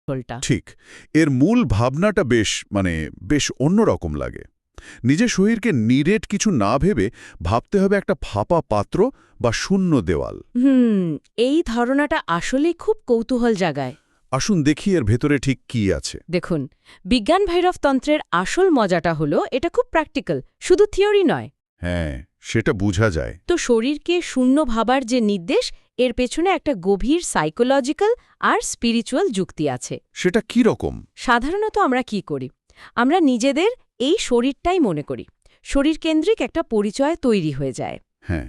কৌশলটা। ঠিক। এর মূল ভাবনাটা বেশ অন্যরকম লাগে। নিজের শরীরকে নিরেট কিছু না ভেবে ভাবতে হবে একটা ফাঁপা পাত্র বা শূন্য দেওয়াল। এই ধারণাটা আসলেই খুব কৌতূহল জাগায়। আসুন দেখি এর ভেতরে ঠিক কি আছে। দেখুন, বিজ্ঞান ভৈরব তন্ত্রের আসল মজাটা হলো এটা খুব প্র্যাকটিক্যাল, শুধু থিওরি নয়। হ্যাঁ, সেটা বোঝা যায়। তো শরীরকে শূন্য ভাবার যে নির্দেশ, এর পেছনে একটা গভীর সাইকোলজিক্যাল আর স্পিরিচুয়াল যুক্তি আছে। সেটা কি রকম? সাধারণত আমরা কি করি? আমরা নিজেদের এই শরীরটাই মনে করি। শরীরকেন্দ্রিক একটা পরিচয় তৈরি হয়ে যায়। হ্যাঁ,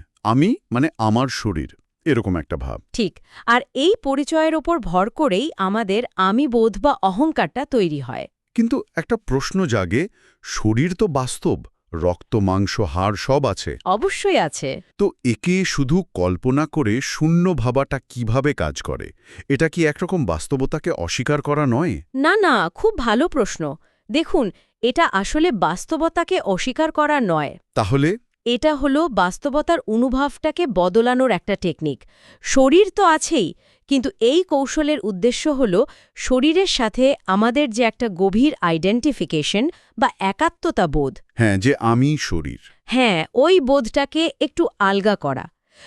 আমার শরীর, এরকম একটা ভাব। ঠিক। আর এই পরিচয়ের ওপর ভর করেই আমাদের আমি বোধ বা অহংকারটা তৈরি হয়। কিন্তু একটা প্রশ্ন জাগে, শরীর তো বাস্তব, রক্ত মাংস হাড় সব আছে। অবশ্যই আছে। তো একে শুধু কল্পনা করে শূন্য ভাবাটা কিভাবে কাজ করে? এটা কি একরকম বাস্তবতাকে অস্বীকার করা নয়? না না, খুব ভালো প্রশ্ন। দেখুন, এটা আসলে বাস্তবতাকে অস্বীকার করা নয়। তাহলে এটা হলো বাস্তবতার অনুভবটাকে বদলানোর একটা টেকনিক। শরীর তো আছেই, কিন্তু এই কৌশলের উদ্দেশ্য হল শরীরের সাথে আমাদের যে একটা গভীর আইডেন্টিফিকেশন বা একাত্মতা বোধ, হ্যাঁ, যে আমি শরীর। হ্যাঁ, ওই বোধটাকে একটু আলগা করা।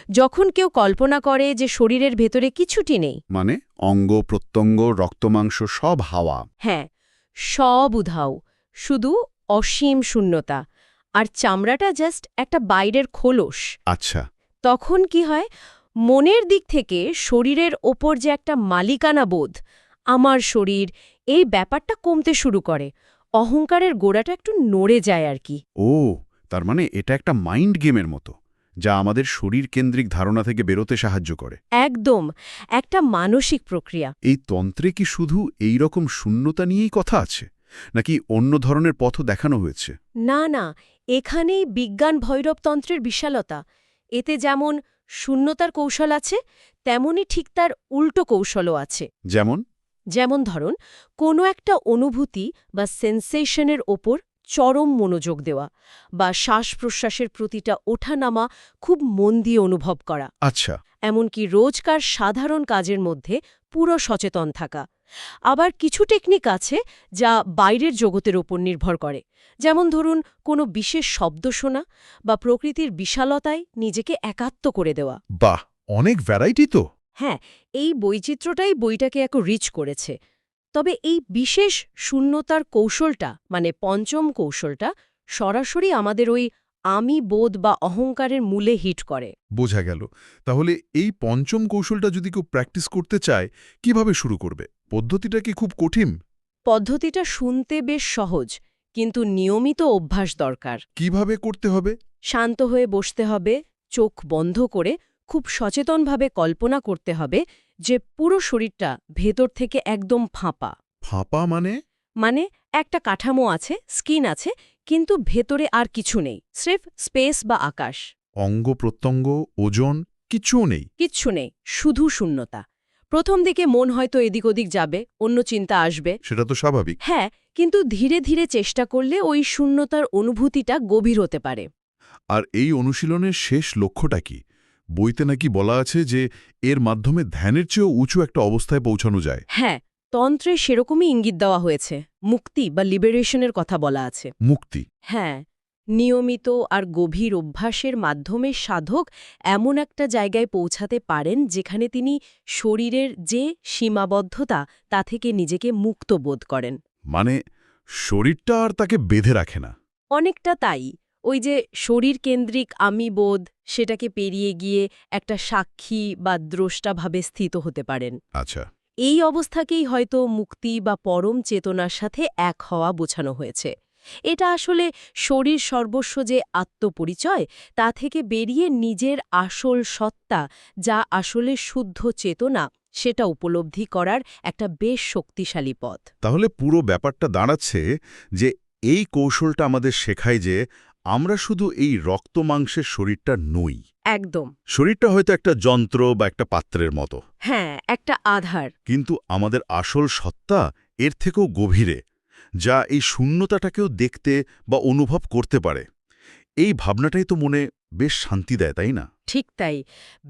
যখন কেউ কল্পনা করে যে শরীরের ভেতরে কিছুটি নেই, মানে অঙ্গ প্রত্যঙ্গ রক্তমাংস সব হাওয়া। হ্যাঁ, সব উধাও, শুধু অসীম শূন্যতা, আর চামড়াটা জাস্ট একটা বাইরের খোলস, আচ্ছা। তখন কি হয়? মনের দিক থেকে শরীরের ওপর যে একটা মালিকানা বোধ, আমার শরীর, এই ব্যাপারটা কমতে শুরু করে। অহংকারের গোড়াটা একটু নড়ে যায় আর কি। ও, তার মানে এটা একটা মাইন্ড গেমের মতো, যা আমাদের শরীর কেন্দ্রিক ধারণা থেকে বেরোতে সাহায্য করে। একদম, একটা মানসিক প্রক্রিয়া। এই তন্ত্রে কি শুধু এই রকম শূন্যতা নিয়েই কথা আছে, নাকি অন্য ধরনের পথও দেখানো হয়েছে? না না, এখানেই বিজ্ঞান ভৈরবতন্ত্রের বিশালতা। এতে যেমন শূন্যতার কৌশল আছে, তেমনি ঠিক তার উল্টো কৌশলও আছে। যেমন? যেমন ধরুন, কোনো একটা অনুভূতি বা সেন্সেশনের ওপর চরম মনোযোগ দেওয়া, বা শ্বাস-প্রশ্বাসের প্রতিটা ওঠানামা খুব মন দিয়ে অনুভব করা। আচ্ছা। এমনকি রোজকার সাধারণ কাজের মধ্যে পুরো সচেতন থাকা। আবার কিছু টেকনিক আছে যা বাইরের জগতের ওপর নির্ভর করে। যেমন ধরুন, কোনো বিশেষ শব্দ শোনা বা প্রকৃতির বিশালতায় নিজেকে একাত্ম করে দেওয়া। বাহ, অনেক ভ্যারাইটি তো। হ্যাঁ, এই বৈচিত্র্যটাই বইটাকে এত রিচ করেছে। তবে এই বিশেষ শূন্যতার কৌশলটা, মানে পঞ্চম কৌশলটা, সরাসরি আমাদের ওই আমি বোধ বা অহংকারের মূলে হিট করে। বোঝা গেল। তাহলে এই পঞ্চম কৌশলটা যদি কেউ প্র্যাকটিস করতে চায়, কিভাবে শুরু করবে? পদ্ধতিটা কি খুব কঠিন? পদ্ধতিটা শুনতে বেশ সহজ, কিন্তু নিয়মিত অভ্যাস দরকার। কিভাবে করতে হবে? শান্ত হয়ে বসতে হবে, চোখ বন্ধ করে খুব সচেতনভাবে কল্পনা করতে হবে যে পুরো শরীরটা ভেতর থেকে একদম ফাঁপা। ফাঁপা মানে? মানে একটা কাঠামো আছে, স্কিন আছে, কিন্তু ভেতরে আর কিছু নেই, স্রেফ স্পেস বা আকাশ। অঙ্গ প্রত্যঙ্গ, ওজন কিচ্ছুও নেই? কিচ্ছু নেই, শুধু শূন্যতা। প্রথম দিকে মন হয়তো এদিক ওদিক যাবে, অন্য চিন্তা আসবে। সেটা তো স্বাভাবিক। হ্যাঁ, কিন্তু ধীরে ধীরে চেষ্টা করলে ওই শূন্যতার অনুভূতিটা গভীর হতে পারে। আর এই অনুশীলনের শেষ লক্ষ্যটা কি? বইতে নাকি বলা আছে যে এর মাধ্যমে ধ্যানের চেয়েও উঁচু একটা অবস্থায় পৌঁছানো যায়। হ্যাঁ, তন্ত্রে সেরকমই ইঙ্গিত দেওয়া হয়েছে। মুক্তি বা লিবারেশনের কথা বলা আছে। মুক্তি? হ্যাঁ, নিয়মিত আর গভীর অভ্যাসের মাধ্যমে সাধক এমন একটা জায়গায় পৌঁছাতে পারেন যেখানে তিনি শরীরের যে সীমাবদ্ধতা, তা থেকে নিজেকে মুক্ত বোধ করেন। মানে শরীরটা আর তাকে বেঁধে রাখে না? অনেকটা তাই। ওই যে শরীরকেন্দ্রিক আমি বোধ, সেটাকে পেরিয়ে গিয়ে একটা সাক্ষী বা দ্রষ্টাভাবে স্থিত হতে পারেন। আচ্ছা। এই অবস্থাকেই হয়তো মুক্তি বা পরম চেতনার সাথে এক হওয়া বোঝানো হয়েছে। এটা আসলে শরীর সর্বস্ব যে আত্মপরিচয়, তা থেকে বেরিয়ে নিজের আসল সত্তা, যা আসলে শুদ্ধ চেতনা, সেটা উপলব্ধি করার একটা বেশ শক্তিশালী পথ। তাহলে পুরো ব্যাপারটা দাঁড়াচ্ছে যে এই কৌশলটা আমাদের শেখায় যে আমরা শুধু এই রক্ত মাংসের শরীরটা নই। একদম। শরীরটা হয়তো একটা যন্ত্র বা একটা পাত্রের মতো, হ্যাঁ, একটা আধার। কিন্তু আমাদের আসল সত্তা এর থেকেও গভীরে, যা এই শূন্যতাটাকেও দেখতে বা অনুভব করতে পারে। এই ভাবনাটাই তো মনে বেশ শান্তি দেয়, তাই না? ঠিক তাই,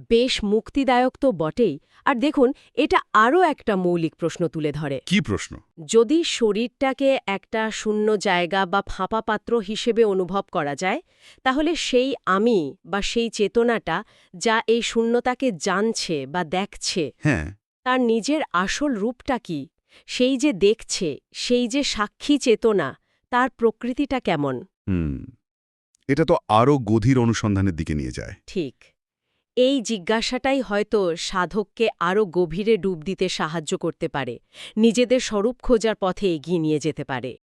বেশ মুক্তিদায়ক তো বটেই। আর দেখুন, এটা আরও একটা মৌলিক প্রশ্ন তুলে ধরে। কি প্রশ্ন? যদি শরীরটাকে একটা শূন্য জায়গা বা ফাঁপা পাত্র হিসেবে অনুভব করা যায়, তাহলে সেই আমি বা সেই চেতনাটা যা এই শূন্যতাকে জানছে বা দেখছে, হ্যাঁ। তার নিজের আসল রূপটা কি? সেই যে দেখছে, সেই যে সাক্ষী চেতনা, তার প্রকৃতিটা কেমন? হুম, এটা তো আরও গভীর অনুসন্ধানের দিকে নিয়ে যায়। ঠিক। এই জিজ্ঞাসাটাই হয়তো সাধককে আরও গভীরে ডুব দিতে সাহায্য করতে পারে, নিজেদের স্বরূপ খোঁজার পথে এগিয়ে নিয়ে যেতে পারে।